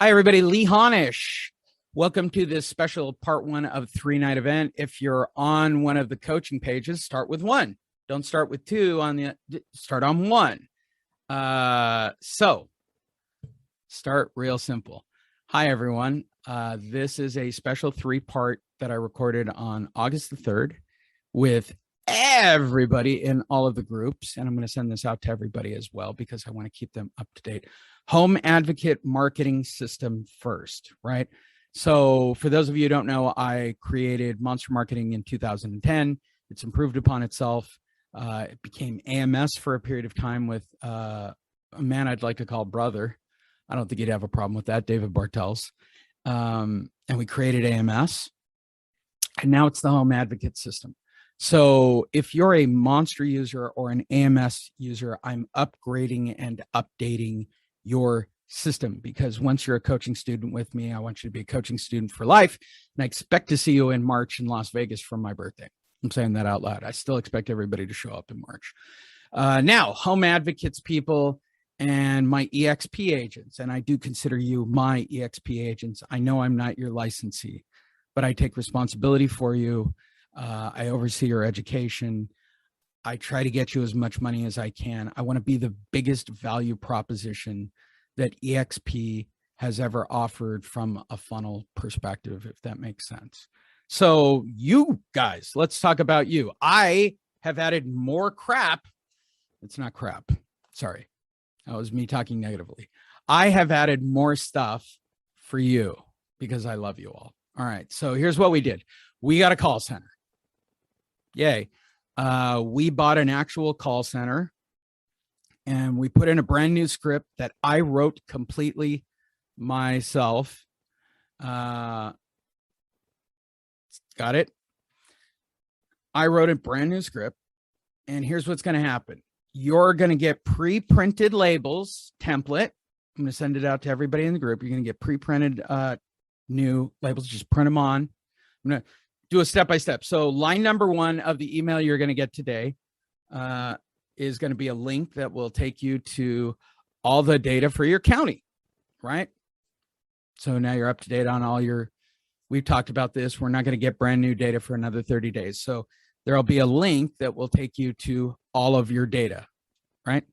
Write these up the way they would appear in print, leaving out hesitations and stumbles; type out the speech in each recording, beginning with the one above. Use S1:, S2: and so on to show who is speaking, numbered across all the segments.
S1: Hi, everybody. Lee Honish. Welcome to this special part one of 3-night event. If you're on one of the coaching pages, start with one. Don't start with two start on one. So start real simple. Hi, everyone. This is a special 3-part that I recorded on August the 3rd with everybody in all of the groups. And I'm going to send this out to everybody as well because I want to keep them up to date. Home advocate marketing system first, right? So for those of you who don't know, I created Monster Marketing in 2010. It's improved upon itself. It became AMS for a period of time with a man I'd like to call brother. I don't think he'd have a problem with that, David Bartels. And we created AMS. And now it's the home advocate system. So if you're a Monster user or an AMS user, I'm upgrading and updating your system because once you're a coaching student with me, I want you to be a coaching student for life. And I expect to see you in March in Las Vegas for my birthday. I'm saying that out loud. I still expect everybody to show up in March. Now, home advocates people and my EXP agents, and I do consider you my EXP agents. I know I'm not your licensee, but I take responsibility for you. I oversee your education. I try to get you as much money as I can. I want to be the biggest value proposition that EXP has ever offered from a funnel perspective, if that makes sense. So you guys, let's talk about you. I have added more crap. It's not crap. Sorry. That was me talking negatively. I have added more stuff for you because I love you all. All right. So here's what we did. We got a call center. Yay. We bought an actual call center and we put in a brand new script that I wrote completely myself. Got it? I wrote a brand new script and here's what's going to happen. You're going to get pre-printed labels template. I'm going to send it out to everybody in the group. You're going to get pre-printed new labels. Just print them on. I'm going to do a step-by-step. So line number 1 of the email you're going to get today is going to be a link that will take you to all the data for your county, right? So now you're up to date on all your, we've talked about this. We're not going to get brand new data for another 30 days. So there'll be a link that will take you to all of your data, right?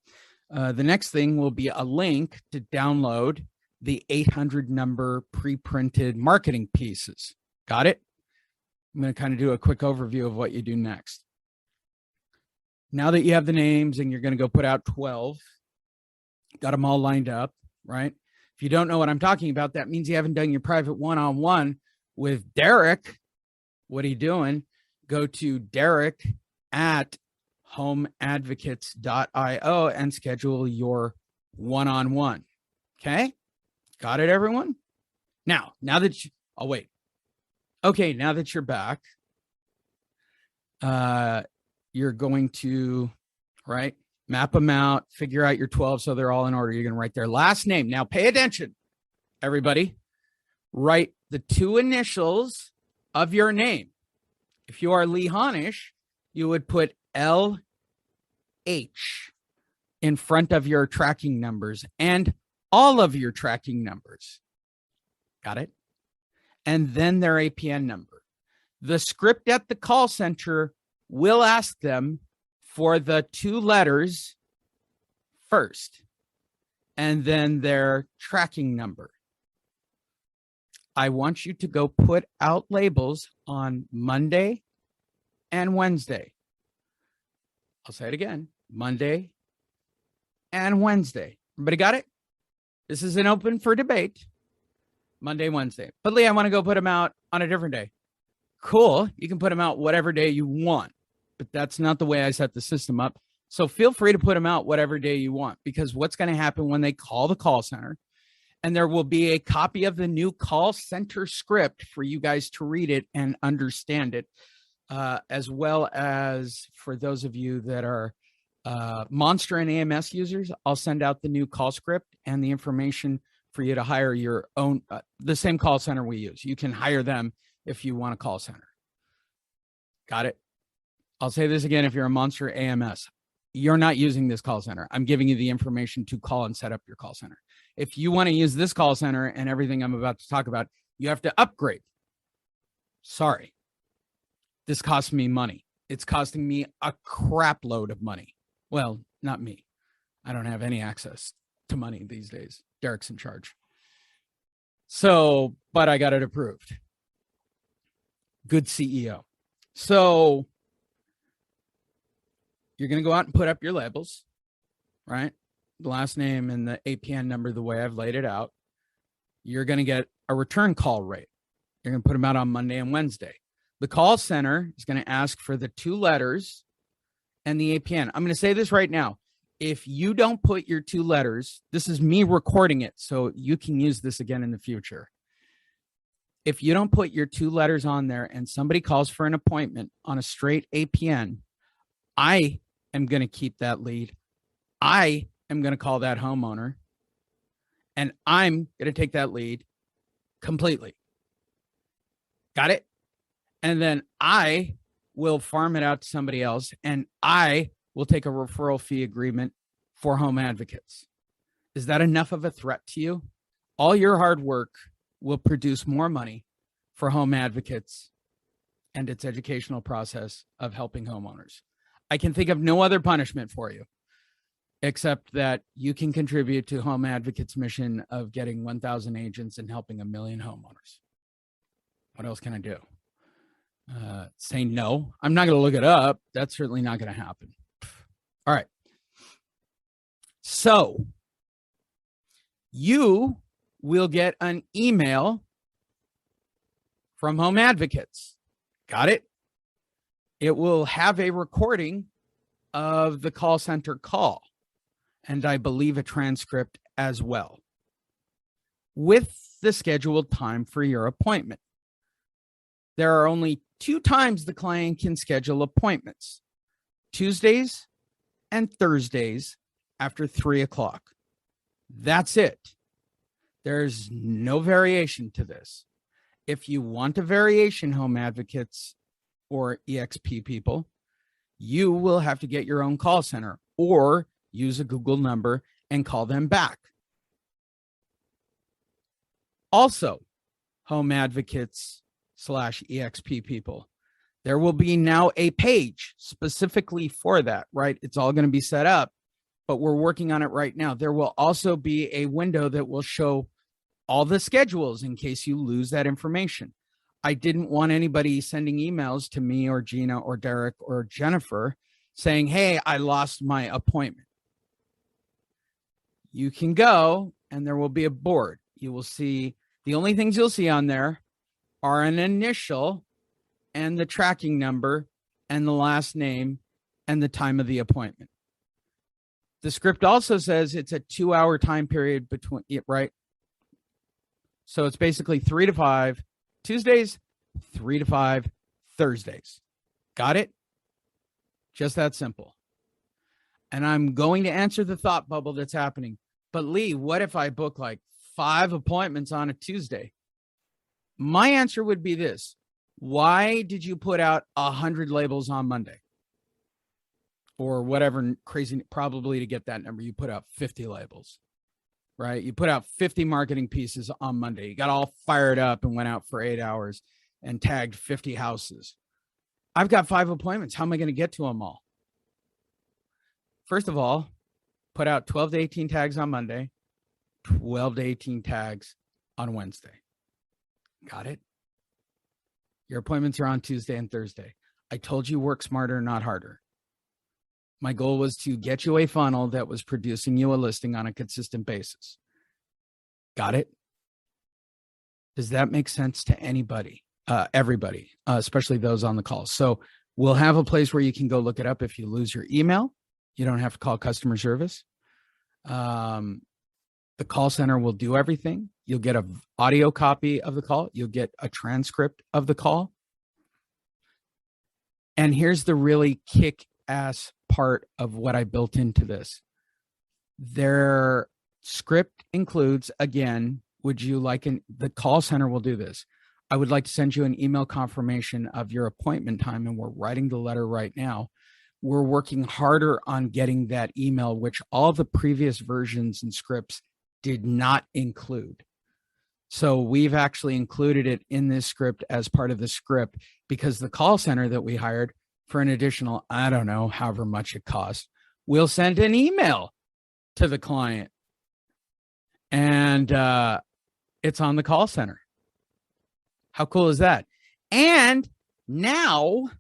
S1: The next thing will be a link to download the 800 number pre-printed marketing pieces. Got it? I'm going to kind of do a quick overview of what you do next. Now that you have the names and you're going to go put out 12, got them all lined up, right? If you don't know what I'm talking about, that means you haven't done your private one-on-one with Derek. What are you doing? Go to Derek at homeadvocates.io and schedule your one-on-one. Okay? Got it, everyone? Now that you, I'll wait. Okay, now that you're back, you're going to, right, map them out, figure out your 12 so they're all in order. You're going to write their last name. Now, pay attention, everybody. Write the 2 initials of your name. If you are Lee Honish, you would put LH in front of your tracking numbers and all of your tracking numbers. Got it? And then their APN number. The script at the call center will ask them for the 2 letters first, and then their tracking number. I want you to go put out labels on Monday and Wednesday. I'll say it again, Monday and Wednesday. Everybody got it? This is an open for debate. Monday, Wednesday. But Lee, I want to go put them out on a different day. Cool. You can put them out whatever day you want, but that's not the way I set the system up. So feel free to put them out whatever day you want, because what's going to happen when they call the call center, and there will be a copy of the new call center script for you guys to read it and understand it, as well as for those of you that are Monster and AMS users, I'll send out the new call script and the information for you to hire your own, the same call center we use. You can hire them if you want a call center. Got it? I'll say this again. If you're a Monster AMS, you're not using this call center. I'm giving you the information to call and set up your call center. If you want to use this call center and everything I'm about to talk about, you have to upgrade. Sorry. This costs me money. It's costing me a crap load of money. Well, not me. I don't have any access to money these days. Derek's in charge. So, but I got it approved. Good CEO. So you're going to go out and put up your labels, right? The last name and the APN number, the way I've laid it out. You're going to get a return call rate. You're going to put them out on Monday and Wednesday. The call center is going to ask for the 2 letters and the APN. I'm going to say this right now. If you don't put your 2 letters, this is me recording it, so you can use this again in the future. If you don't put your 2 letters on there and somebody calls for an appointment on a straight APN, I am going to keep that lead. I am going to call that homeowner, and I'm going to take that lead completely. Got it? And then I will farm it out to somebody else, and I will take a referral fee agreement for home advocates. Is that enough of a threat to you? All your hard work will produce more money for home advocates and its educational process of helping homeowners. I can think of no other punishment for you, except that you can contribute to Home Advocates' mission of getting 1,000 agents and helping 1 million homeowners. What else can I do? Say no. I'm not going to look it up. That's certainly not going to happen. All right. So you will get an email from Home Advocates. Got it? It will have a recording of the call center call, and I believe a transcript as well, with the scheduled time for your appointment. There are only 2 times the client can schedule appointments: Tuesdays and Thursdays after 3 o'clock. That's it. There's no variation to this. If you want a variation, Home Advocates or EXP people, you will have to get your own call center or use a Google number and call them back. Also, Home Advocates / EXP people, there will be now a page specifically for that, right? It's all going to be set up, but we're working on it right now. There will also be a window that will show all the schedules in case you lose that information. I didn't want anybody sending emails to me or Gina or Derek or Jennifer saying, hey, I lost my appointment. You can go and there will be a board. You will see, the only things you'll see on there are an initial and the tracking number and the last name and the time of the appointment. The script also says it's a 2-hour time period between it, right? So it's basically 3 to 5 Tuesdays, 3 to 5 Thursdays. Got it? Just that simple. And I'm going to answer the thought bubble that's happening. But Lee, what if I book like 5 appointments on a Tuesday? My answer would be this. Why did you put out 100 labels on Monday? Or whatever crazy, probably to get that number, you put out 50 labels, right? You put out 50 marketing pieces on Monday. You got all fired up and went out for 8 hours and tagged 50 houses. I've got 5 appointments. How am I going to get to them all? First of all, put out 12 to 18 tags on Monday, 12 to 18 tags on Wednesday. Got it? Your appointments are on Tuesday and Thursday. I told you work smarter, not harder. My goal was to get you a funnel that was producing you a listing on a consistent basis. Got it? Does that make sense to anybody? Everybody, especially those on the call. So we'll have a place where you can go look it up if you lose your email. You don't have to call customer service. The call center will do everything. You'll get an audio copy of the call. You'll get a transcript of the call. And here's the really kick-ass part of what I built into this. Their script includes, again, would you like the call center will do this. I would like to send you an email confirmation of your appointment time, and we're writing the letter right now. we're working harder on getting that email, which all the previous versions and scripts did not include. So we've actually included it in this script as part of the script, because the call center that we hired for an additional, I don't know, however much it costs, will send an email to the client, and it's on the call center. How cool is that? And now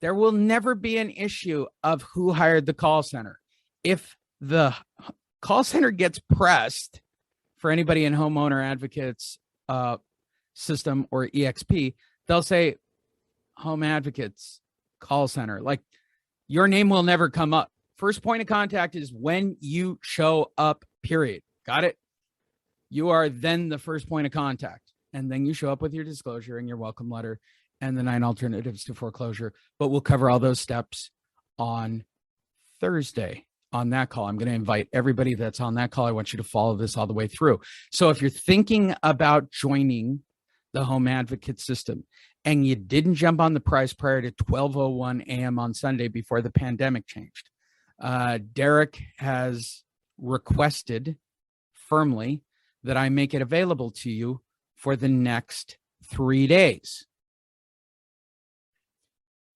S1: there will never be an issue of who hired the call center. If the call center gets pressed, for anybody in Homeowner Advocates system or EXP, they'll say Home Advocates call center. Like, your name will never come up. First point of contact is when you show up, period. Got it? You are then the first point of contact. And then you show up with your disclosure and your welcome letter and the 9 alternatives to foreclosure. But we'll cover all those steps on Thursday on that call. I'm going to invite everybody that's on that call. I want you to follow this all the way through. So if you're thinking about joining the Home Advocate system and you didn't jump on the price prior to 12:01 a.m. on Sunday before the pandemic changed, Derek has requested firmly that I make it available to you for the next 3 days.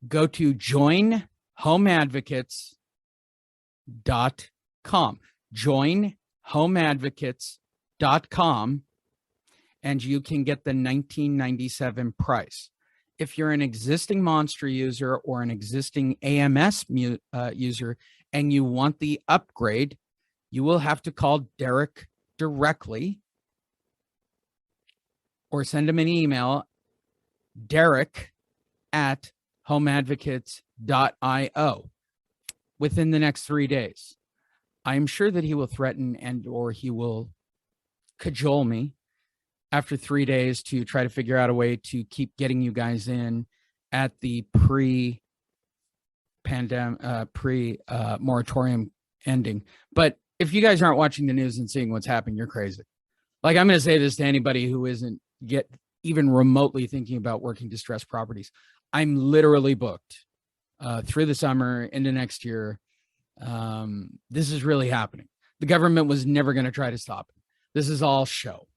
S1: Go to joinhomeadvocates.com. Joinhomeadvocates.com, and you can get the $19.97 price. If you're an existing Monster user or an existing AMS user and you want the upgrade, you will have to call Derek directly or send him an email, derek@homeadvocates.io, within the next 3 days. I'm sure that he will threaten and or he will cajole me after 3 days to try to figure out a way to keep getting you guys in at the pre-moratorium ending. But if you guys aren't watching the news and seeing what's happening, you're crazy. Like, I'm going to say this to anybody who isn't even remotely thinking about working distressed properties. I'm literally booked through the summer into next year. This is really happening. The government was never going to try to stop it. This is all show.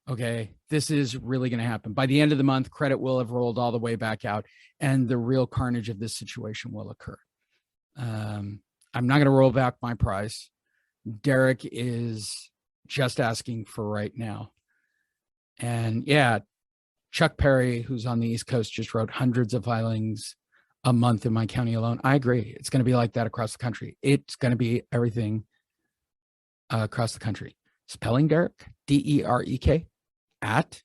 S1: Okay. This is really going to happen. By the end of the month, credit will have rolled all the way back out and the real carnage of this situation will occur. I'm not going to roll back my price. Derek is just asking for right now. And yeah, Chuck Perry, who's on the East Coast, just wrote hundreds of filings a month in my county alone. I agree. It's going to be like that across the country. It's going to be everything across the country. Spelling Derek, DEREK, at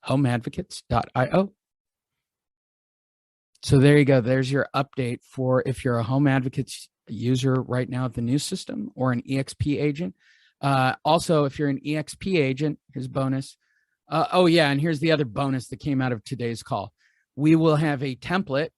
S1: homeadvocates.io. So there you go. There's your update for if you're a Home Advocates user right now of the new system or an EXP agent. Also, if you're an EXP agent, here's a bonus. Oh, yeah. And here's the other bonus that came out of today's call. We will have a template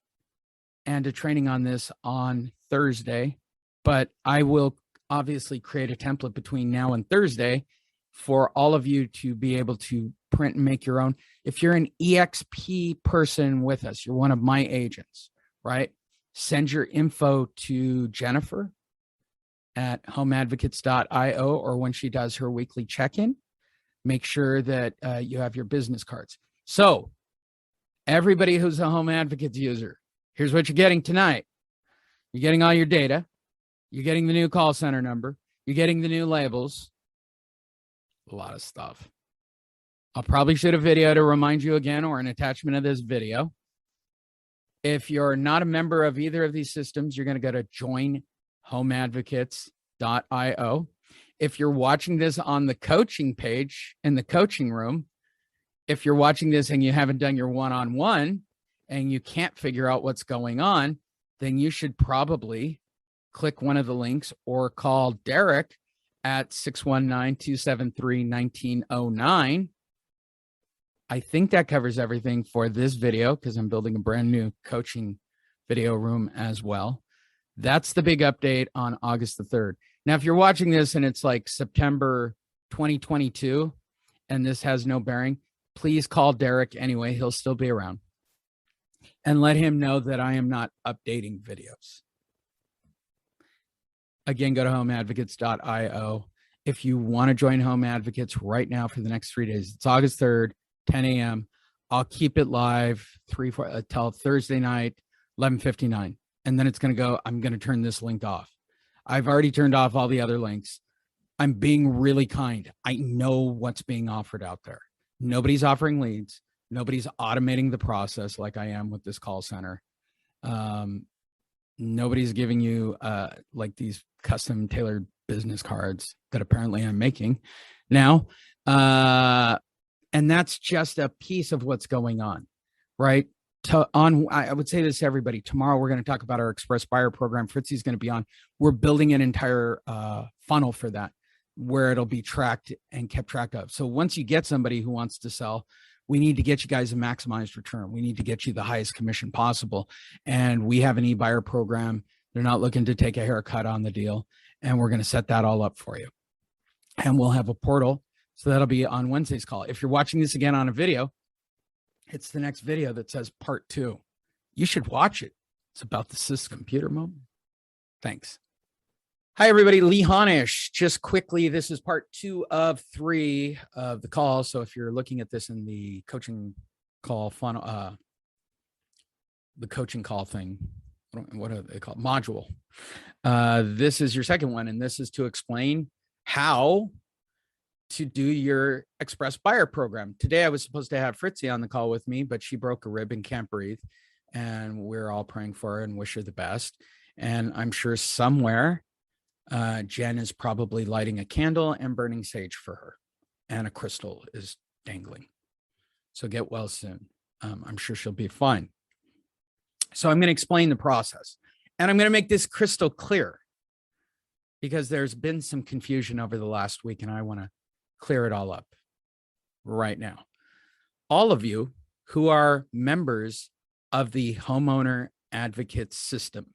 S1: and a training on this on Thursday, but I will obviously create a template between now and Thursday for all of you to be able to print and make your own. If you're an EXP person with us, you're one of my agents, right? Send your info to Jennifer at homeadvocates.io, or when she does her weekly check-in, make sure that you have your business cards. So everybody who's a Home Advocates user, here's what you're getting tonight. You're getting all your data. You're getting the new call center number. You're getting the new labels. A lot of stuff. I'll probably shoot a video to remind you again, or an attachment of this video. If you're not a member of either of these systems, you're going to go to joinhomeadvocates.io. If you're watching this on the coaching page in the coaching room, if you're watching this and you haven't done your one-on-one and you can't figure out what's going on, then you should probably click one of the links or call Derek at 619-273-1909. I think that covers everything for this video because I'm building a brand new coaching video room as well. That's the big update on August the 3rd. Now, if you're watching this and it's like September 2022 and this has no bearing, please call Derek anyway. He'll still be around. And let him know that I am not updating videos. Again, go to homeadvocates.io. If you want to join Home Advocates right now for the next 3 days, it's August 3rd, 10 a.m. I'll keep it live till Thursday night, 11:59. And then it's going to go, I'm going to turn this link off. I've already turned off all the other links. I'm being really kind. I know what's being offered out there. Nobody's offering leads. Nobody's automating the process like I am with this call center. Nobody's giving you like these custom tailored business cards that apparently I'm making now. And that's just a piece of what's going on, right? I would say this to everybody. Tomorrow, we're going to talk about our Express Buyer program. Fritzy's going to be on. We're building an entire funnel for that, where it'll be tracked and kept track of. So once you get somebody who wants to sell, we need to get you guys a maximized return. We need to get you the highest commission possible. And we have an e-buyer program. They're not looking to take a haircut on the deal. And we're going to set that all up for you. And we'll have a portal. So that'll be on Wednesday's call. If you're watching this again on a video, it's the next video that says part 2. You should watch it. It's about the Sys computer moment. Thanks. Hi, everybody. Lee Honish. Just quickly, this is part 2 of 3 of the call. So if you're looking at this in the coaching call funnel, the coaching call thing, what are they called? Module. This is your second one, and this is to explain how to do your Express Buyer program. Today, I was supposed to have Fritzy on the call with me, but she broke a rib and can't breathe. And we're all praying for her and wish her the best. And I'm sure somewhere, Jen is probably lighting a candle and burning sage for her. And a crystal is dangling. So get well soon. I'm sure she'll be fine. So I'm going to explain the process. And I'm going to make this crystal clear, because there's been some confusion over the last week, and I want to clear it all up right now. All of you who are members of the Homeowner Advocate System,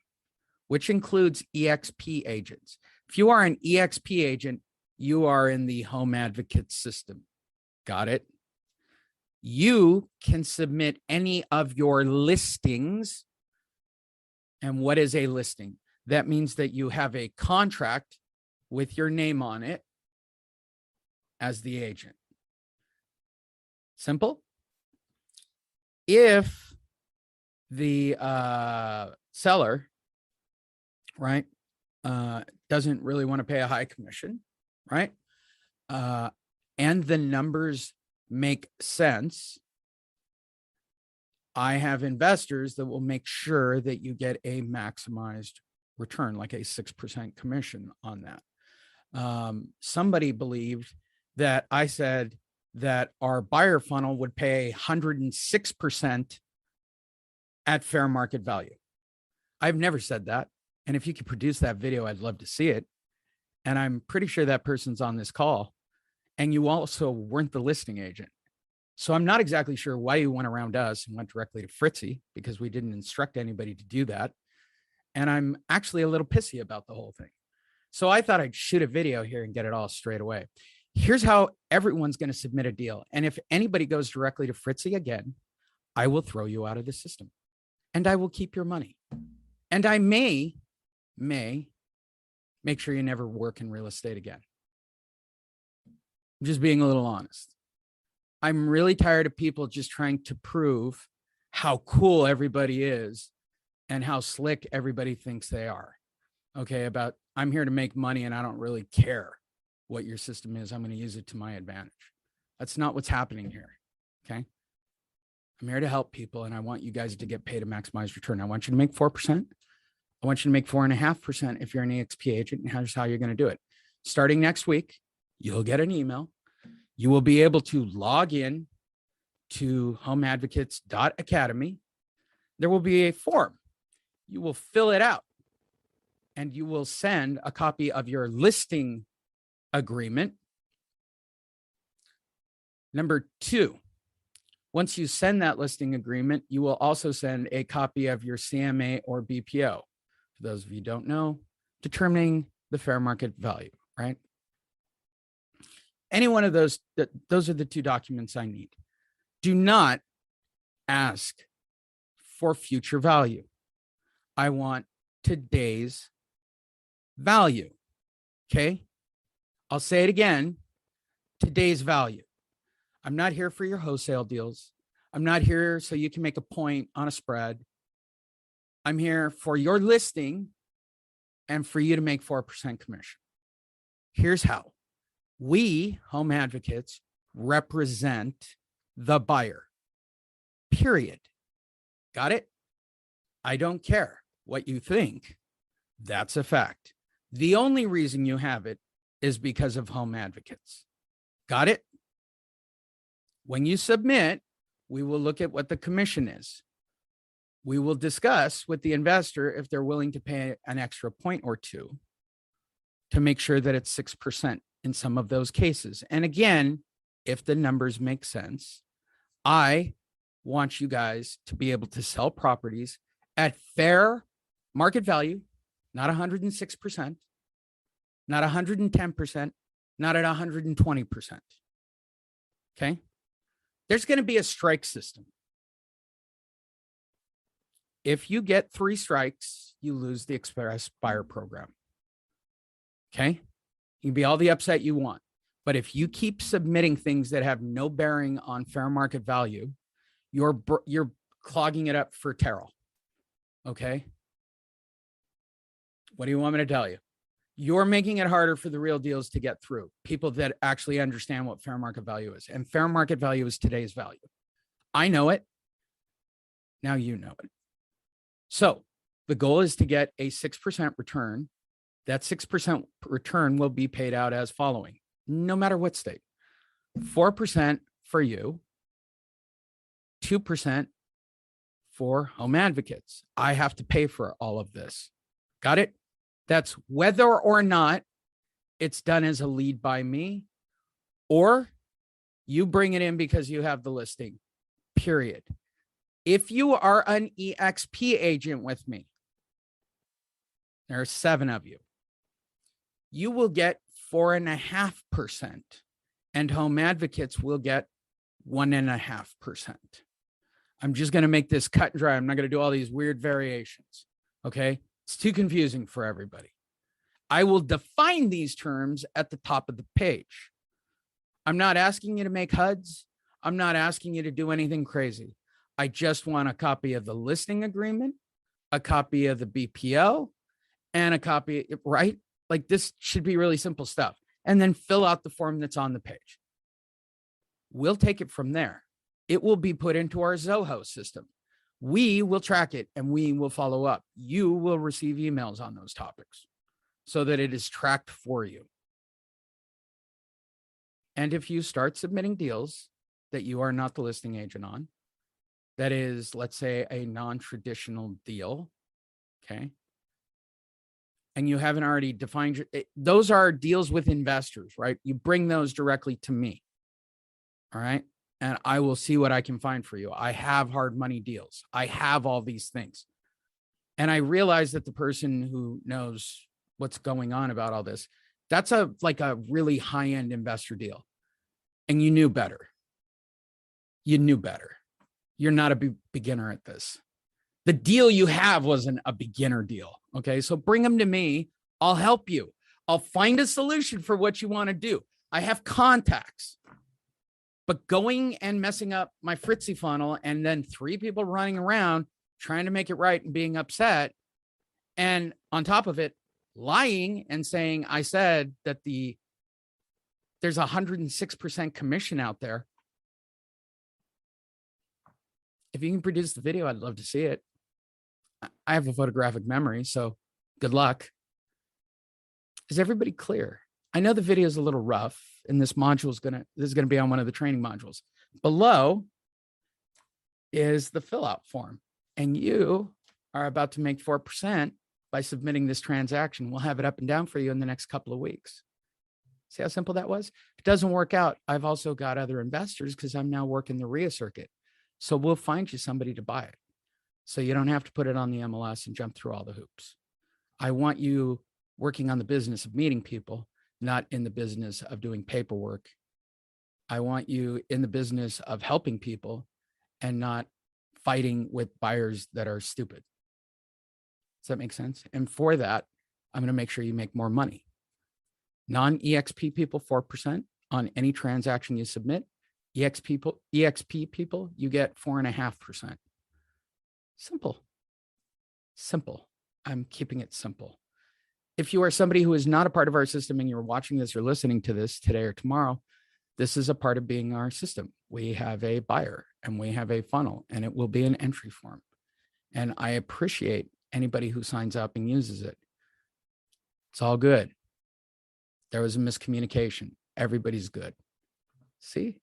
S1: which includes EXP agents. If you are an EXP agent, you are in the Home Advocate System. Got it? You can submit any of your listings. And what is a listing? That means that you have a contract with your name on it as the agent. Simple. If the seller, right, doesn't really want to pay a high commission, right, and the numbers make sense, I have investors that will make sure that you get a maximized return, like a 6% commission on that. Somebody believed that I said that our buyer funnel would pay 106% at fair market value. I've never said that. And if you could produce that video, I'd love to see it. And I'm pretty sure that person's on this call. And you also weren't the listing agent. So I'm not exactly sure why you went around us and went directly to Fritzy, because we didn't instruct anybody to do that. And I'm actually a little pissy about the whole thing. So I thought I'd shoot a video here and get it all straight away. Here's how everyone's going to submit a deal. And if anybody goes directly to Fritzy again, I will throw you out of the system and I will keep your money. And I may make sure you never work in real estate again. I'm just being a little honest. I'm really tired of people just trying to prove how cool everybody is and how slick everybody thinks they are. Okay, about I'm here to make money and I don't really care what your system is. I'm going to use it to my advantage. That's not what's happening here. Okay. I'm here to help people, and I want you guys to get paid a maximized return. I want you to make 4%. I want you to make 4.5% if you're an EXP agent, and here's how you're going to do it. Starting next week, you'll get an email. You will be able to log in to homeadvocates.academy. There will be a form. You will fill it out, and you will send a copy of your listing agreement. Number 2, once you send that listing agreement, you will also send a copy of your CMA or BPO. For those of you who don't know, determining the fair market value, right? Any one of those are the 2 documents I need. Do not ask for future value. I want today's value. Okay. I'll say it again. Today's value. I'm not here for your wholesale deals. I'm not here so you can make a point on a spread. I'm here for your listing and for you to make 4% commission. Here's how. We, home advocates, represent the buyer. Period. Got it? I don't care what you think. That's a fact. The only reason you have it is because of home advocates. Got it? When you submit, we will look at what the commission is. We will discuss with the investor if they're willing to pay an extra point or two to make sure that it's 6% in some of those cases. And again, if the numbers make sense, I want you guys to be able to sell properties at fair market value, not 106%, not 110%, not at 120%. Okay? There's going to be a strike system. If you get 3 strikes, you lose the express buyer program. Okay? You can be all the upset you want. But if you keep submitting things that have no bearing on fair market value, you're clogging it up for Terrell. Okay? What do you want me to tell you? You're making it harder for the real deals to get through. People that actually understand what fair market value is. And fair market value is today's value. I know it. Now you know it. So the goal is to get a 6% return. That 6% return will be paid out as following, no matter what state. 4% for you, 2% for home advocates. I have to pay for all of this. Got it? That's whether or not it's done as a lead by me or you bring it in because you have the listing, period. If you are an EXP agent with me, there are 7 of you, you will get 4.5% and home advocates will get 1.5%. I'm just going to make this cut and dry. I'm not going to do all these weird variations. Okay. It's too confusing for everybody. I will define these terms at the top of the page. I'm not asking you to make HUDs. I'm not asking you to do anything crazy. I just want a copy of the listing agreement, a copy of the BPO, and a copy, right? Like this should be really simple stuff. And then fill out the form that's on the page. We'll take it from there. It will be put into our Zoho system. We will track it and we will follow up. You will receive emails on those topics so that it is tracked for you. And if you start submitting deals that you are not the listing agent on, that is, let's say, a non-traditional deal, okay? And you haven't already defined, those are deals with investors, right? You bring those directly to me, all right? And I will see what I can find for you. I have hard money deals. I have all these things. And I realize that the person who knows what's going on about all this, that's like a really high-end investor deal. And you knew better. You knew better. You're not a beginner at this. The deal you have wasn't a beginner deal. Okay. So bring them to me. I'll help you. I'll find a solution for what you want to do. I have contacts. But going and messing up my Fritzy funnel and then 3 people running around trying to make it right and being upset. And on top of it, lying and saying, I said that there's 106% commission out there. If you can produce the video, I'd love to see it. I have a photographic memory, so good luck. Is everybody clear? I know the video is a little rough, and this is going to be on one of the training modules. Below is the fill out form, and you are about to make 4% by submitting this transaction. We'll have it up and down for you in the next couple of weeks. See how simple that was? If it doesn't work out, I've also got other investors because I'm now working the RIA circuit. So we'll find you somebody to buy it. So you don't have to put it on the MLS and jump through all the hoops. I want you working on the business of meeting people, not in the business of doing paperwork. I want you in the business of helping people and not fighting with buyers that are stupid. Does that make sense? And for that, I'm going to make sure you make more money. Non-EXP people, 4% on any transaction you submit. EXP people, you get 4.5%. Simple. I'm keeping it simple. If you are somebody who is not a part of our system and you're watching this or listening to this today or tomorrow, this is a part of being our system. We have a buyer and we have a funnel, and it will be an entry form. And I appreciate anybody who signs up and uses it. It's all good. There was a miscommunication. Everybody's good. See?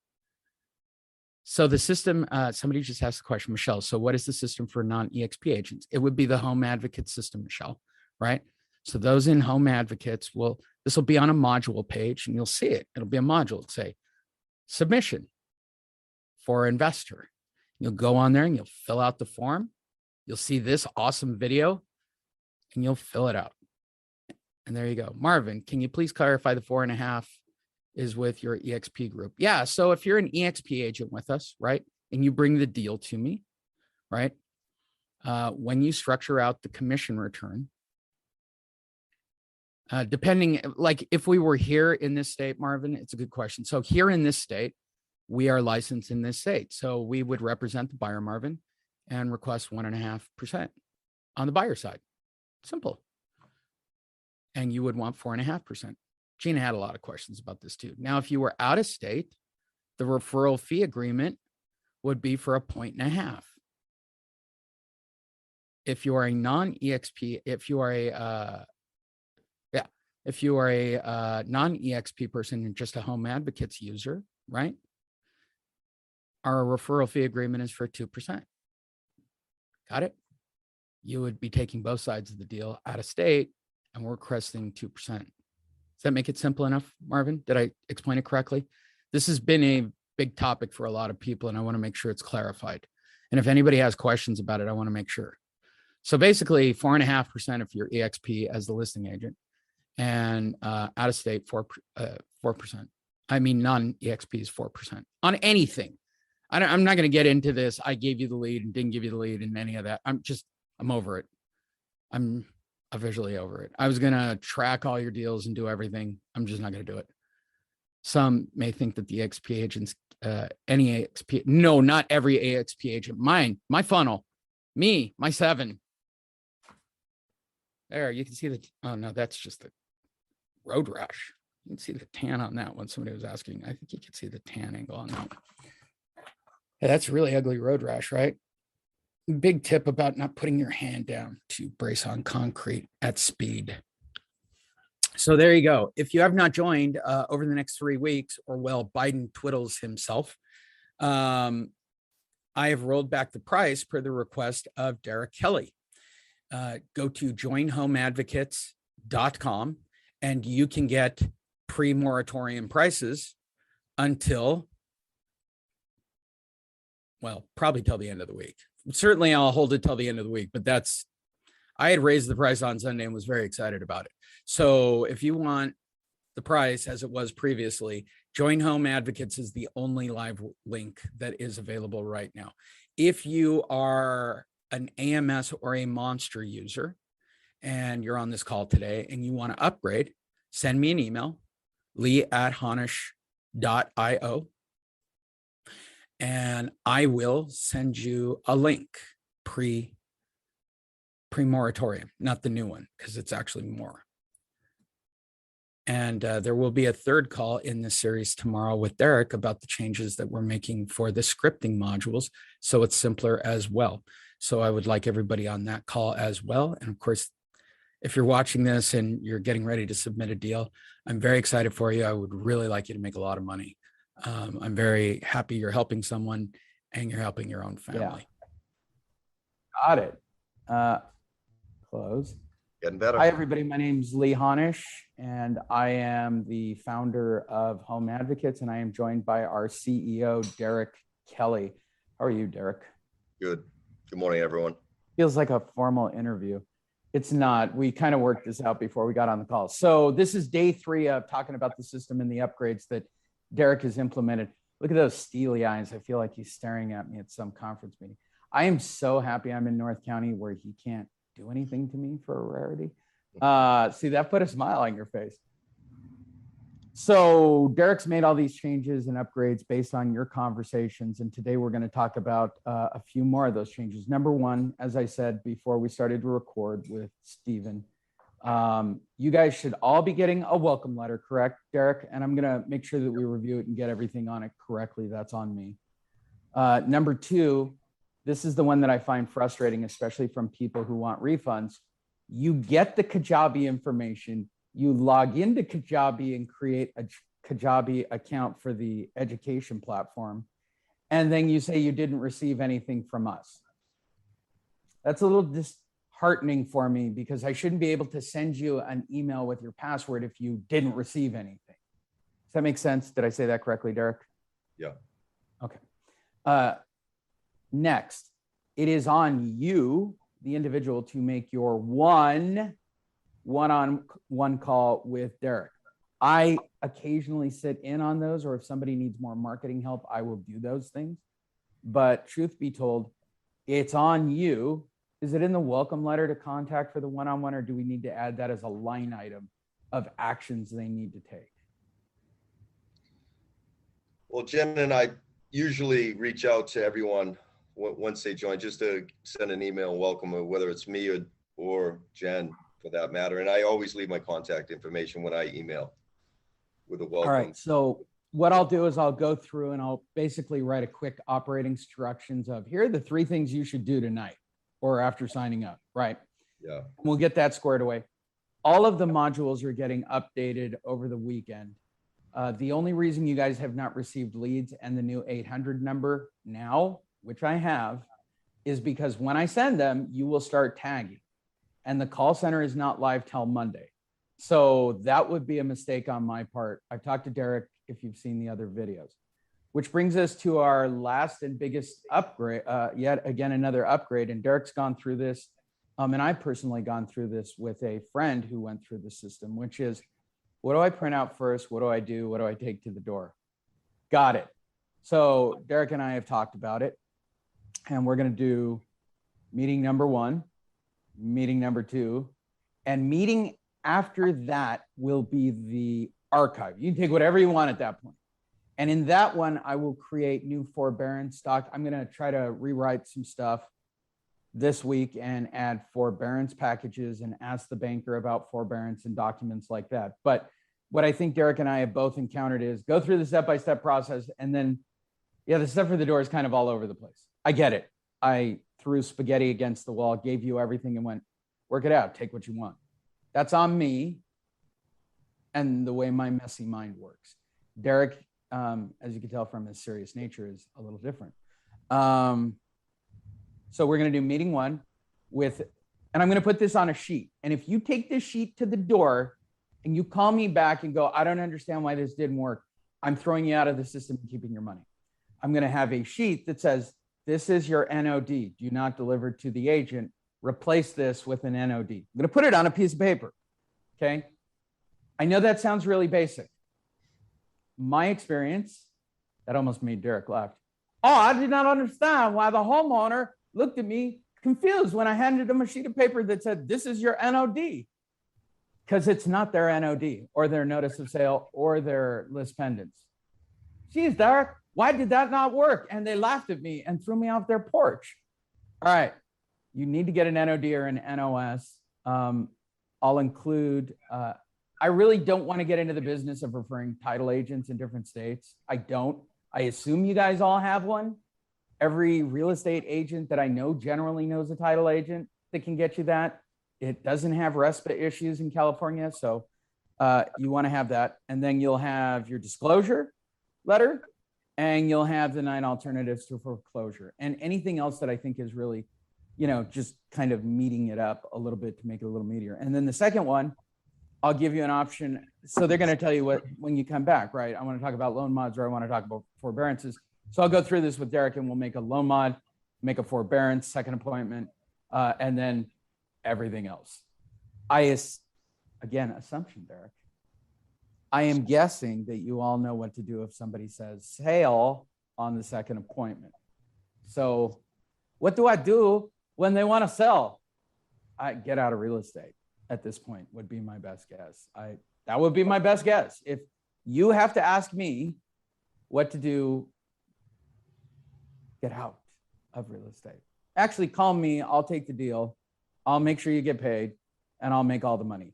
S1: So the system, somebody just asked the question, Michelle, so what is the system for non-EXP agents? It would be the Home Advocate system, Michelle, right? So those in Home Advocates this will be on a module page, and you'll see it. It'll be a module. It'll say submission for investor. You'll go on there and you'll fill out the form. You'll see this awesome video and you'll fill it out. And there you go. Marvin, can you please clarify the 4.5 is with your EXP group? Yeah. So if you're an EXP agent with us, right, and you bring the deal to me, right, when you structure out the commission return, depending, like if we were here in this state, Marvin, it's a good question. So here in this state, we are licensed in this state. So we would represent the buyer, Marvin, and request 1.5% on the buyer side. Simple. And you would want 4.5%. Gina had a lot of questions about this too. Now, if you were out of state, the referral fee agreement would be for 1.5. If you are a non-EXP, if you are a non-EXP person and just a Home Advocates user, right? Our referral fee agreement is for 2%. Got it? You would be taking both sides of the deal out of state, and we're requesting 2%. Does that make it simple enough, Marvin? Did I explain it correctly? This has been a big topic for a lot of people, and I want to make sure it's clarified. And if anybody has questions about it, I want to make sure. So basically 4.5% if you're EXP as the listing agent, and out of state 4%. I mean, non-EXP is 4% on anything. I'm not going to get into this. I gave you the lead and didn't give you the lead and any of that. I'm over it. I'm visually over it. I was going to track all your deals and do everything. I'm just not going to do it. Some may think that the EXP agents, any EXP, no, not every EXP agent, my funnel, my 7. There, you can see oh no, that's just the road rash. You can see the tan on that one. Somebody was asking, I think you can see the tan angle on that one. Yeah, that's really ugly road rash, right? Big tip about not putting your hand down to brace on concrete at speed. So there you go. If you have not joined over the next 3 weeks, or Biden twiddles himself, I have rolled back the price per the request of Derek Kelly. Go to joinhomeadvocates.com and you can get pre-moratorium prices until, probably till the end of the week. Certainly I'll hold it till the end of the week, but I had raised the price on Sunday and was very excited about it. So if you want the price as it was previously, Join Home Advocates is the only live link that is available right now. If you are an AMS or a Monster user and you're on this call today and you want to upgrade, send me an email, lee@honish.io. And I will send you a link pre-moratorium, not the new one, because it's actually more. And there will be a third call in this series tomorrow with Derek about the changes that we're making for the scripting modules, so it's simpler as well. So I would like everybody on that call as well. And of course, if you're watching this and you're getting ready to submit a deal, I'm very excited for you. I would really like you to make a lot of money. I'm very happy you're helping someone and you're helping your own family.
S2: Yeah. Got it. Close.
S3: Getting better.
S2: Hi, everybody. My name's Lee Honish, and I am the founder of Home Advocates, and I am joined by our CEO, Derek Kelly. How are you, Derek?
S3: Good. Good morning, everyone.
S2: Feels like a formal interview. It's not. We kind of worked this out before we got on the call. So this is day 3 of talking about the system and the upgrades that Derek has implemented. Look at those steely eyes. I feel like he's staring at me at some conference meeting. I am so happy I'm in North County where he can't do anything to me for a rarity. See, that put a smile on your face. So Derek's made all these changes and upgrades based on your conversations. And today we're going to talk about a few more of those changes. Number one, as I said before we started to record with Stephen, you guys should all be getting a welcome letter, correct, Derek? And I'm going to make sure that we review it and get everything on it correctly. That's on me. Number two, this is the one that I find frustrating, especially from people who want refunds. You get the Kajabi information, you log into Kajabi and create a Kajabi account for the education platform, and then you say you didn't receive anything from us. That's a little disheartening for me because I shouldn't be able to send you an email with your password if you didn't receive anything. Does that make sense? Did I say that correctly, Derek?
S3: Yeah.
S2: Okay. Next, it is on you, the individual, to make your one-on-one call with Derek. I occasionally sit in on those, or if somebody needs more marketing help, I will do those things. But truth be told, it's on you. Is it in the welcome letter to contact for the one-on-one, or do we need to add that as a line item of actions they need to take?
S3: Well, Jen and I usually reach out to everyone once they join, just to send an email and welcome, whether it's me or Jen for that matter. And I always leave my contact information when I email with a welcome.
S2: All right. So what I'll do is I'll go through and I'll basically write a quick operating instructions of here are the 3 things you should do tonight or after signing up. Right.
S3: Yeah.
S2: We'll get that squared away. All of the modules are getting updated over the weekend. The only reason you guys have not received leads and the new 800 number now, which I have, is because when I send them, you will start tagging. And the call center is not live till Monday. So that would be a mistake on my part. I've talked to Derek if you've seen the other videos, which brings us to our last and biggest upgrade, yet again, another upgrade. And Derek's gone through this. And I've personally gone through this with a friend who went through the system, which is, what do I print out first? What do I do? What do I take to the door? Got it. So Derek and I have talked about it. And we're going to do meeting number 1, meeting number 2, and meeting after that will be the archive. You can take whatever you want at that point. And in that one, I will create new forbearance stock. I'm going to try to rewrite some stuff this week and add forbearance packages and ask the banker about forbearance and documents like that. But what I think Derek and I have both encountered is go through the step-by-step process, and then, yeah, the stuff for the door is kind of all over the place. I get it. I threw spaghetti against the wall, gave you everything and went, work it out, take what you want. That's on me and the way my messy mind works. Derek, as you can tell from his serious nature, is a little different. So we're going to do meeting 1 with, and I'm going to put this on a sheet. And if you take this sheet to the door and you call me back and go, I don't understand why this didn't work, I'm throwing you out of the system and keeping your money. I'm going to have a sheet that says, this is your NOD. Do not deliver to the agent. Replace this with an NOD. I'm going to put it on a piece of paper. Okay. I know that sounds really basic. My experience, that almost made Derek laugh. Oh, I did not understand why the homeowner looked at me confused when I handed him a sheet of paper that said, this is your NOD. Because it's not their NOD or their notice of sale or their list pendants. Geez, Derek, why did that not work? And they laughed at me and threw me off their porch. All right. You need to get an NOD or an NOS. I'll include, I really don't want to get into the business of referring title agents in different states. I don't. I assume you guys all have one. Every real estate agent that I know generally knows a title agent that can get you that. It doesn't have RESPA issues in California. So you want to have that. And then you'll have your disclosure letter, and you'll have the 9 alternatives to foreclosure and anything else that I think is really, just kind of meeting it up a little bit to make it a little meatier. And then the second one, I'll give you an option. So they're going to tell you what, when you come back, right? I want to talk about loan mods, or I want to talk about forbearances. So I'll go through this with Derek, and we'll make a loan mod, make a forbearance, second appointment, and then everything else. Again, assumption, Derek. I am guessing that you all know what to do if somebody says sale on the second appointment. So what do I do when they want to sell? I get out of real estate. at this point would be my best guess. That would be my best guess. If you have to ask me what to do, get out of real estate. Actually, call me. I'll take the deal. I'll make sure you get paid and I'll make all the money.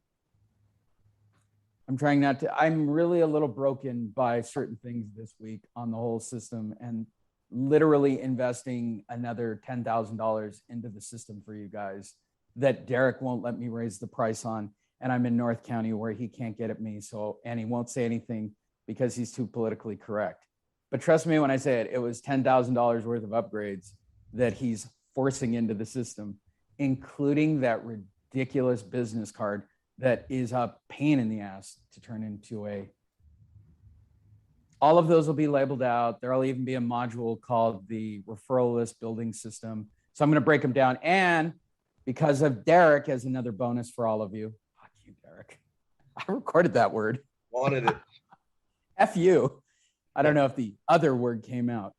S2: I'm trying not to, I'm really a little broken by certain things this week on the whole system, and literally investing another $10,000 into the system for you guys that Derek won't let me raise the price on. And I'm in North County where he can't get at me. So, and he won't say anything because he's too politically correct. But trust me when I say it, it was $10,000 worth of upgrades that he's forcing into the system, including that ridiculous business card that is a pain in the ass to turn into a. All of those will be labeled out. There'll even be a module called the referral list building system. So I'm going to break them down. And because of Derek as another bonus for all of you. Fuck you, Derek. I recorded that word.
S3: Wanted it.
S2: F you. I don't know if the other word came out.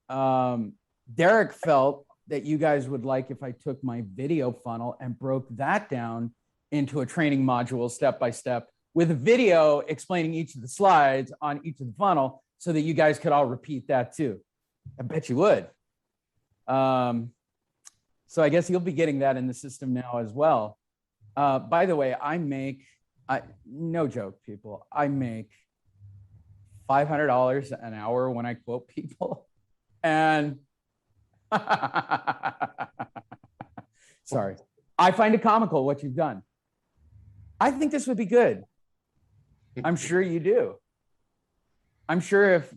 S2: Derek felt that you guys would like if I took my video funnel and broke that down into a training module step by step with a video explaining each of the slides on each of the funnel so that you guys could all repeat that too. I bet you would. So I guess you'll be getting that in the system now as well. By the way, no joke, people, I make $500 an hour when I quote people. And sorry, I find it comical what you've done. I think this would be good. I'm sure you do. I'm sure if,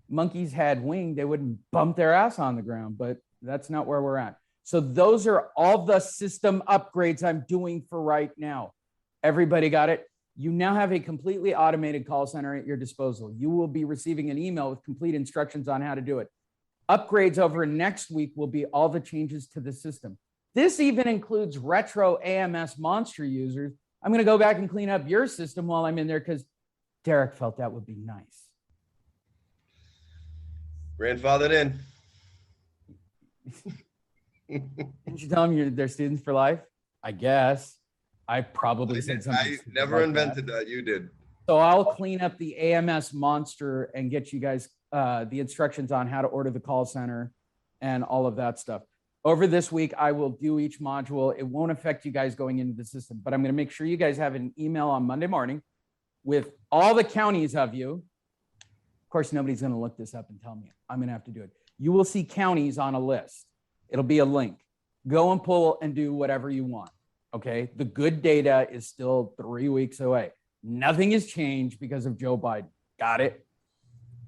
S2: monkeys had wings, they wouldn't bump their ass on the ground, but that's not where we're at. So those are all the system upgrades I'm doing for right now. Everybody got it? You now have a completely automated call center at your disposal. You will be receiving an email with complete instructions on how to do it. Upgrades over next week will be all the changes to the system. This even includes retro AMS monster users. I'm going to go back and clean up your system while I'm in there because Derek felt that would be nice.
S3: Grandfathered in.
S2: Didn't you tell them they're students for life? I guess. I probably said something.
S3: I never invented that. You did.
S2: So I'll clean up the AMS monster and get you guys the instructions on how to order the call center and all of that stuff. Over this week, I will do each module. It won't affect you guys going into the system, but I'm going to make sure you guys have an email on Monday morning with all the counties of you. Of course, nobody's going to look this up and tell me. I'm going to have to do it. You will see counties on a list. It'll be a link. Go and pull and do whatever you want. Okay. The good data is still 3 weeks away. Nothing has changed because of Joe Biden. Got it?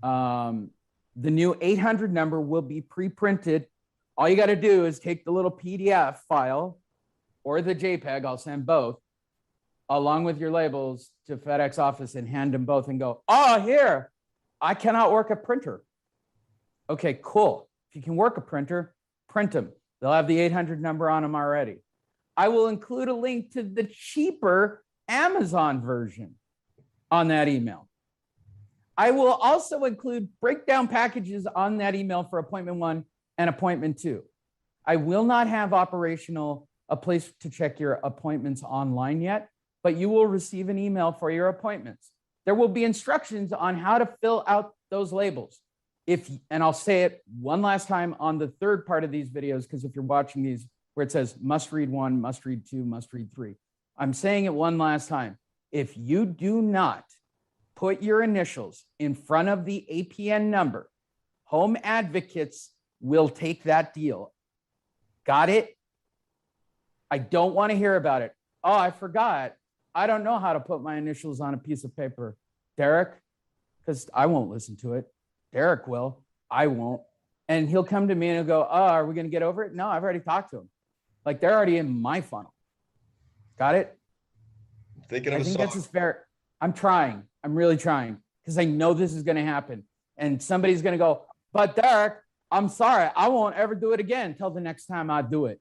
S2: The new 800 number will be pre-printed. All you got to do is take the little PDF file or the JPEG, I'll send both, along with your labels to FedEx office and hand them both and go, oh, here, I cannot work a printer. Okay, cool. If you can work a printer, print them. They'll have the 800 number on them already. I will include a link to the cheaper Amazon version on that email. I will also include breakdown packages on that email for appointment 1 and appointment 2. I will not have operational a place to check your appointments online yet, but you will receive an email for your appointments. There will be instructions on how to fill out those labels. And I'll say it one last time on the third part of these videos, because if you're watching these where it says must read 1, must read 2, must read 3, I'm saying it one last time. If you do not put your initials in front of the APN number, Home Advocates will take that deal. Got it? I don't want to hear about it. Oh, I forgot. I don't know how to put my initials on a piece of paper. Derek, because I won't listen to it. Derek will. I won't. And he'll come to me and he'll go, oh, are we going to get over it? No, I've already talked to him. Like they're already in my funnel. Got it?
S3: I think
S2: that's as fair. I'm trying. I'm really trying because I know this is going to happen. And somebody's going to go, but Derek, I'm sorry. I won't ever do it again until the next time I do it.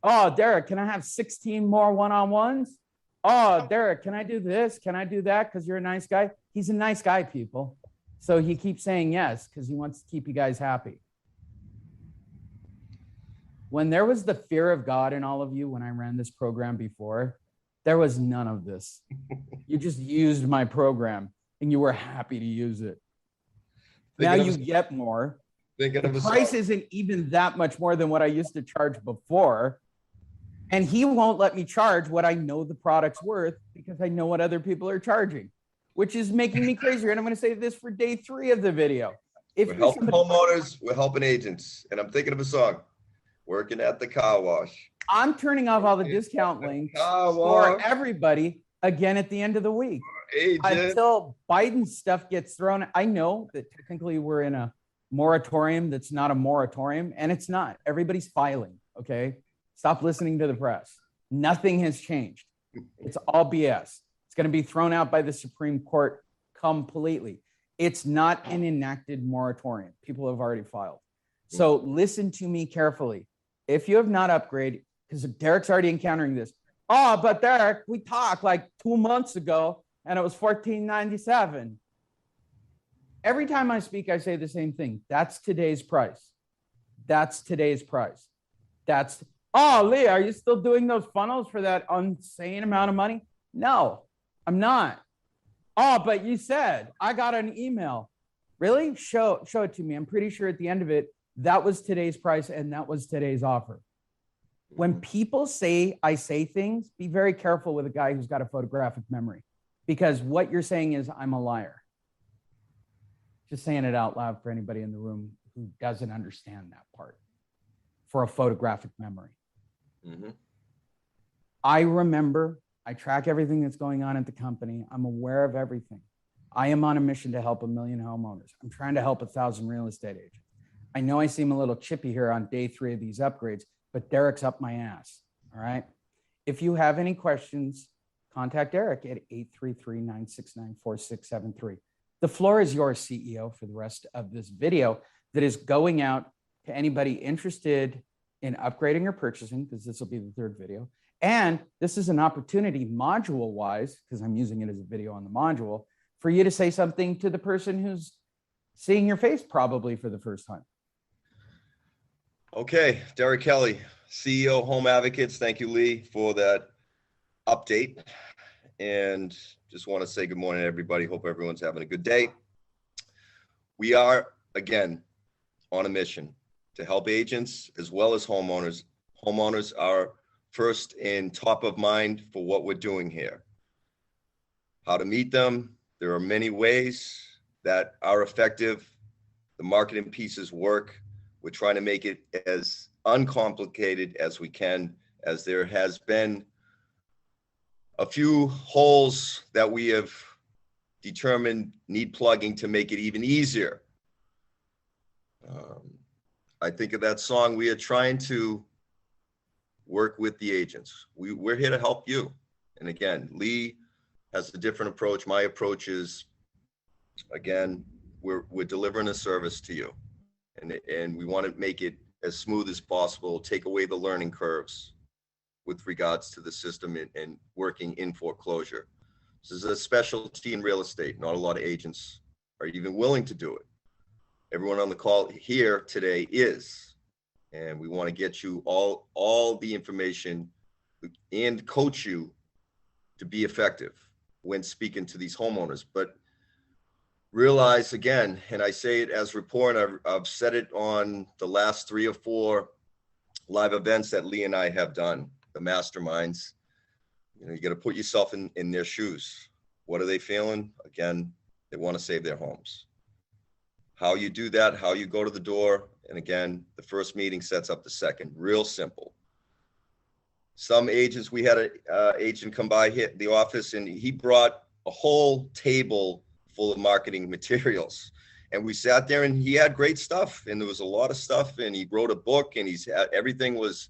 S2: Oh, Derek, can I have 16 more one-on-ones? Oh, Derek, can I do this? Can I do that? Because you're a nice guy. He's a nice guy, people. So he keeps saying yes because he wants to keep you guys happy. When there was the fear of God in all of you when I ran this program before, there was none of this. You just used my program and you were happy to use it. Now you get more. The price isn't even that much more than what I used to charge before. And he won't let me charge what I know the product's worth because I know what other people are charging, which is making me crazier. And I'm going to say this for day 3 of the video.
S3: If we're helping homeowners, we're helping agents. And I'm thinking of a song, Working at the Car Wash.
S2: I'm turning off all the discount links for everybody again at the end of the week. Until Biden's stuff gets thrown. I know that technically we're in a moratorium that's not a moratorium, and it's not. Everybody's filing, okay? Stop listening to the press. Nothing has changed. It's all BS. It's going to be thrown out by the Supreme Court completely. It's not an enacted moratorium. People have already filed. So listen to me carefully. If you have not upgraded, because Derek's already encountering this. Oh, but Derek, we talked like 2 months ago and it was $14.97. Every time I speak, I say the same thing. That's today's price. That's today's price. That's, oh, Lee, are you still doing those funnels for that insane amount of money? No, I'm not. Oh, but you said, I got an email. Really? Show it to me. I'm pretty sure at the end of it, that was today's price and that was today's offer. When people say I say things, be very careful with a guy who's got a photographic memory, because what you're saying is I'm a liar. Just saying it out loud for anybody in the room who doesn't understand that part for a photographic memory. I remember, I track everything that's going on at the company. I'm aware of everything. I am on a mission to help 1 million homeowners. I'm trying to help 1,000 real estate agents. I know I seem a little chippy here on day 3 of these upgrades, but Derek's up my ass, all right? If you have any questions, contact Derek at 833-969-4673. The floor is yours, CEO, for the rest of this video that is going out to anybody interested in upgrading or purchasing, because this will be the 3rd video. And this is an opportunity module-wise, because I'm using it as a video on the module, for you to say something to the person who's seeing your face probably for the first time.
S3: Okay, Derek Kelly, CEO Home Advocates. Thank you, Lee, for that update. And just want to say good morning, everybody. Hope everyone's having a good day. We are, again, on a mission to help agents as well as homeowners. Homeowners are first and top of mind for what we're doing here. How to meet them. There are many ways that are effective. The marketing pieces work. We're trying to make it as uncomplicated as we can, as there has been a few holes that we have determined need plugging to make it even easier. I think of that song, we are trying to work with the agents. We're here to help you. And again, Lee has a different approach. My approach is, again, we're delivering a service to you. And we want to make it as smooth as possible, take away the learning curves with regards to the system and working in foreclosure. This is a specialty in real estate. Not a lot of agents are even willing to do it. Everyone on the call here today is, and we want to get you all the information and coach you to be effective when speaking to these homeowners. But realize again, and I say it as report, I've said it on the last 3 or 4 live events that Lee and I have done, the masterminds. You know, you got to put yourself in their shoes. What are they feeling? Again, they want to save their homes. How you do that, how you go to the door, and again, the first meeting sets up the second. Real simple. Some agents, we had an agent come by the office, and he brought a whole table full of marketing materials. And we sat there, and he had great stuff, and there was a lot of stuff, and he wrote a book, and everything was,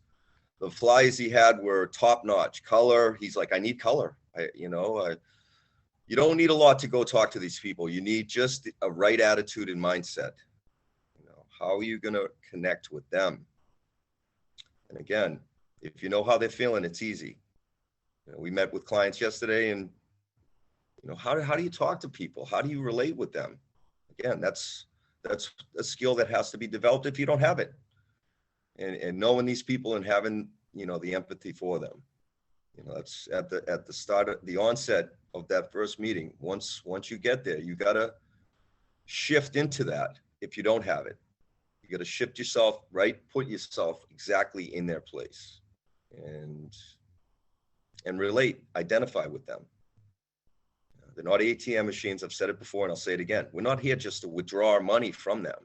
S3: the flyers he had were top notch. Color, he's like, I need color. You don't need a lot to go talk to these people. You need just a right attitude and mindset. You know, how are you going to connect with them? And again, if you know how they're feeling, it's easy. You know, we met with clients yesterday, and you know, how do you talk to people? How do you relate with them? Again, that's a skill that has to be developed if you don't have it. and knowing these people and having, you know, the empathy for them. You know, that's at the start of the onset of that first meeting. Once you get there, you got to shift into that. If you don't have it, you got to shift yourself, right? Put yourself exactly in their place and relate, identify with them. They're not ATM machines. I've said it before and I'll say it again. We're not here just to withdraw our money from them.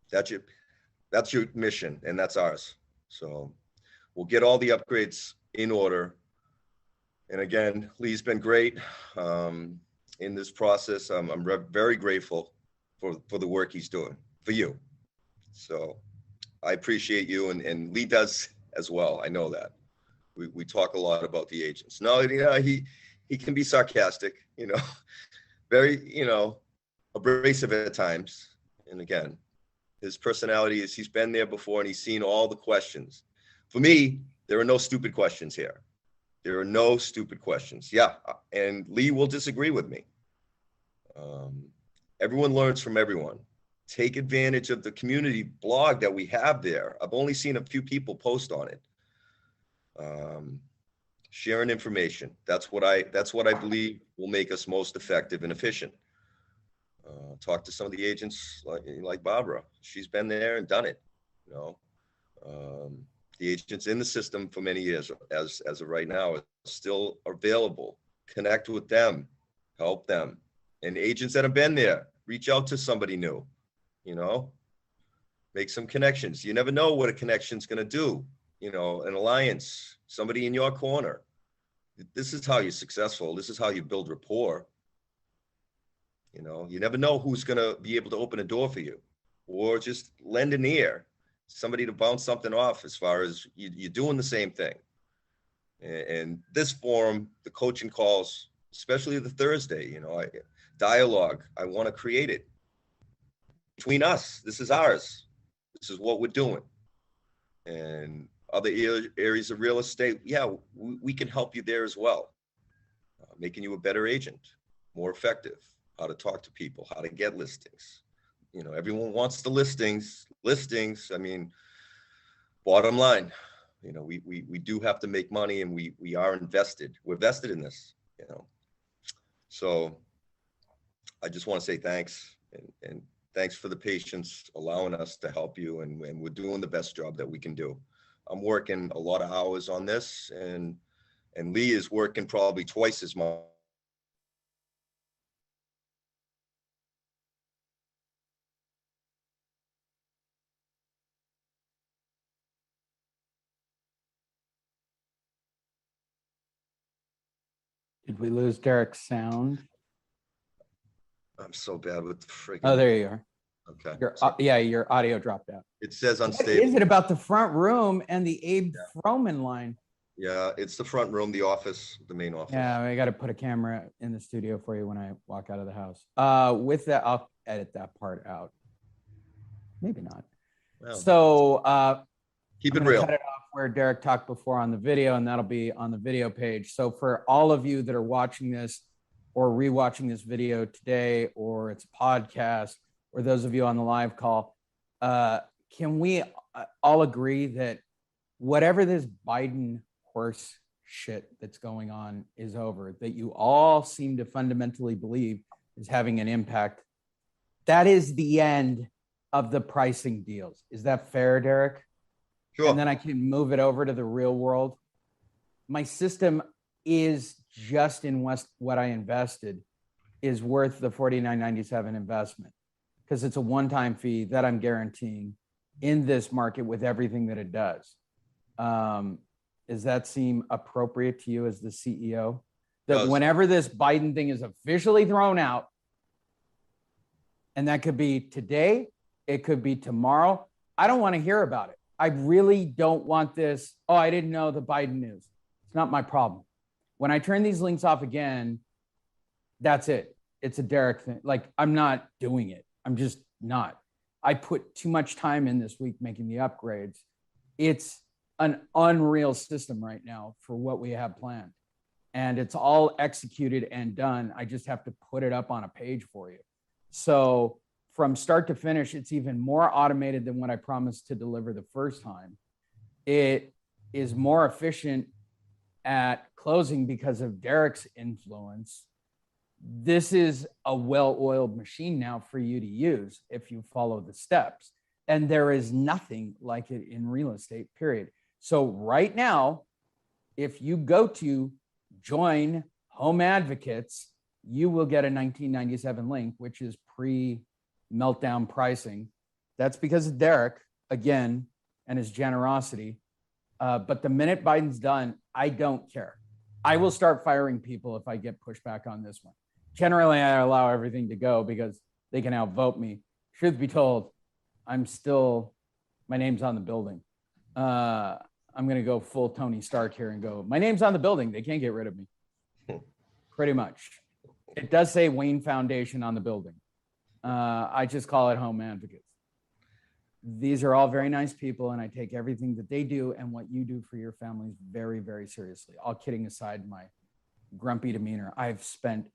S3: That's your mission, and that's ours. So we'll get all the upgrades in order. And again, Lee's been great in this process. I'm very grateful for the work he's doing for you. So I appreciate you, and Lee does as well. I know that. We talk a lot about the agents. No, you know, he can be sarcastic, you know, very, you know, abrasive at times. And again, his personality is he's been there before and he's seen all the questions. For me, there are no stupid questions here. There are no stupid questions. Yeah, and Lee will disagree with me. Everyone learns from everyone. Take advantage of the community blog that we have there. I've only seen a few people post on it. Sharing information. That's what I believe will make us most effective and efficient. Talk to some of the agents like Barbara. She's been there and done it. You know, the agents in the system for many years, as of right now, are still available. Connect with them, help them, and agents that have been there, reach out to somebody new. You know, make some connections. You never know what a connection's going to do. You know, an alliance, somebody in your corner. This is how you're successful. This is how you build rapport. You know, you never know who's going to be able to open a door for you, or just lend an ear, somebody to bounce something off as far as you're doing the same thing. And this forum, the coaching calls, especially the Thursday, you know, dialogue, I want to create it between us. This is ours. This is what we're doing. And other areas of real estate, yeah, we can help you there as well. Making you a better agent, more effective, how to talk to people, how to get listings. You know, everyone wants the listings. I mean, bottom line, you know, we do have to make money, and we are invested. We're vested in this, you know. So I just want to say thanks, and thanks for the patience, allowing us to help you, and we're doing the best job that we can do. I'm working a lot of hours on this, and Lee is working probably twice as much.
S2: Did we lose Derek's sound?
S3: I'm so bad with the freaking.
S2: Oh, there you are.
S3: Okay.
S2: Your audio dropped out.
S3: It says
S2: What
S3: unstable.
S2: is it about the front room and the Abe Froman line?
S3: Yeah, it's the front room, the office, the main office.
S2: Yeah, I got to put a camera in the studio for you when I walk out of the house. With that, I'll edit that part out. Maybe not.
S3: Well,
S2: So
S3: keep
S2: I'm
S3: it
S2: gonna
S3: real.
S2: cut it off where Derek talked before on the video, and that'll be on the video page. So for all of you that are watching this or rewatching this video today, or it's a podcast, or those of you on the live call, can we all agree that whatever this Biden horse shit that's going on is over, that you all seem to fundamentally believe is having an impact? That is the end of the pricing deals. Is that fair, Derek?
S3: Sure.
S2: And then I can move it over to the real world. My system is just in what I invested is worth the $49.97 investment, because it's a one-time fee that I'm guaranteeing in this market with everything that it does. Does that seem appropriate to you as the CEO? That whenever this Biden thing is officially thrown out, and that could be today, it could be tomorrow, I don't want to hear about it. I really don't want this. Oh, I didn't know the Biden news. It's not my problem. When I turn these links off again, that's it. It's a Derek thing. Like, I'm not doing it. I'm just not. I put too much time in this week making the upgrades. It's an unreal system right now for what we have planned. And it's all executed and done. I just have to put it up on a page for you. So from start to finish, it's even more automated than what I promised to deliver the first time. It is more efficient at closing because of Derek's influence. This is a well-oiled machine now for you to use if you follow the steps. And there is nothing like it in real estate, period. So right now, if you go to join Home Advocates, you will get a 1997 link, which is pre-meltdown pricing. That's because of Derek, again, and his generosity. But the minute Biden's done, I don't care. I will start firing people if I get pushback on this one. Generally, I allow everything to go because they can outvote me. Truth be told, my name's on the building. I'm going to go full Tony Stark here and go, my name's on the building. They can't get rid of me. Pretty much. It does say Wayne Foundation on the building. I just call it Home Advocates. These are all very nice people, and I take everything that they do and what you do for your families very, very seriously. All kidding aside, my grumpy demeanor. I've spent,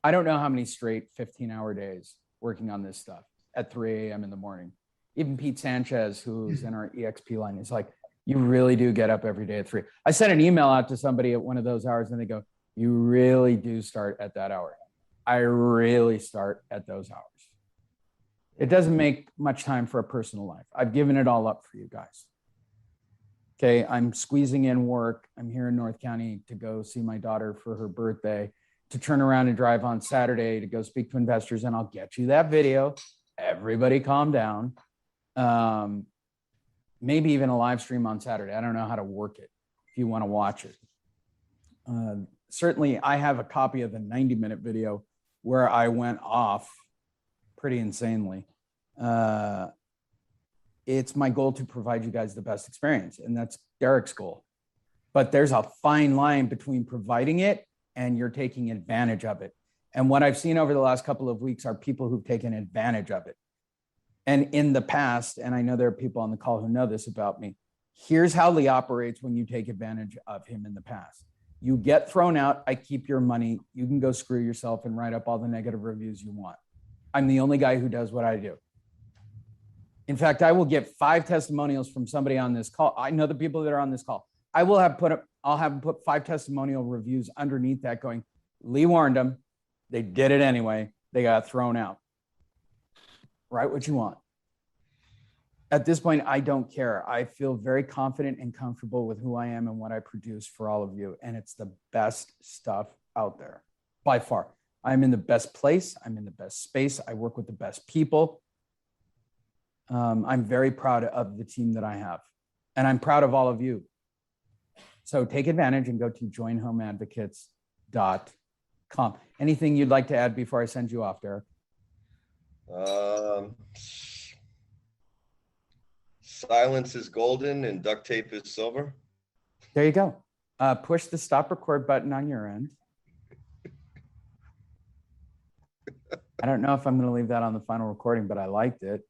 S2: I don't know how many straight 15-hour days working on this stuff at 3 a.m. in the morning. Even Pete Sanchez, who's in our EXP line, is like, you really do get up every day at 3. I sent an email out to somebody at one of those hours, and they go, you really do start at that hour. I really start at those hours. It doesn't make much time for a personal life. I've given it all up for you guys. Okay, I'm squeezing in work. I'm here in North County to go see my daughter for her birthday, to turn around and drive on Saturday to go speak to investors, and I'll get you that video. Everybody calm down. Maybe even a live stream on Saturday. I don't know how to work it if you want to watch it. Certainly, I have a copy of the 90-minute video where I went off pretty insanely. It's my goal to provide you guys the best experience, and that's Derek's goal. But there's a fine line between providing it and you're taking advantage of it. And what I've seen over the last couple of weeks are people who've taken advantage of it. And in the past, and I know there are people on the call who know this about me, here's how Lee operates when you take advantage of him in the past. You get thrown out, I keep your money, you can go screw yourself and write up all the negative reviews you want. I'm the only guy who does what I do. In fact, I will get 5 testimonials from somebody on this call. I know the people that are on this call. I'll have them put 5 testimonial reviews underneath that going, Lee warned them, they did it anyway, they got thrown out. Write what you want. At this point, I don't care. I feel very confident and comfortable with who I am and what I produce for all of you. And it's the best stuff out there by far. I'm in the best place. I'm in the best space. I work with the best people. I'm very proud of the team that I have. And I'm proud of all of you. So take advantage and go to joinhomeadvocates.com. Anything you'd like to add before I send you off, Derek?
S3: Silence is golden and duct tape is silver.
S2: There you go. Push the stop record button on your end. I don't know if I'm going to leave that on the final recording, but I liked it.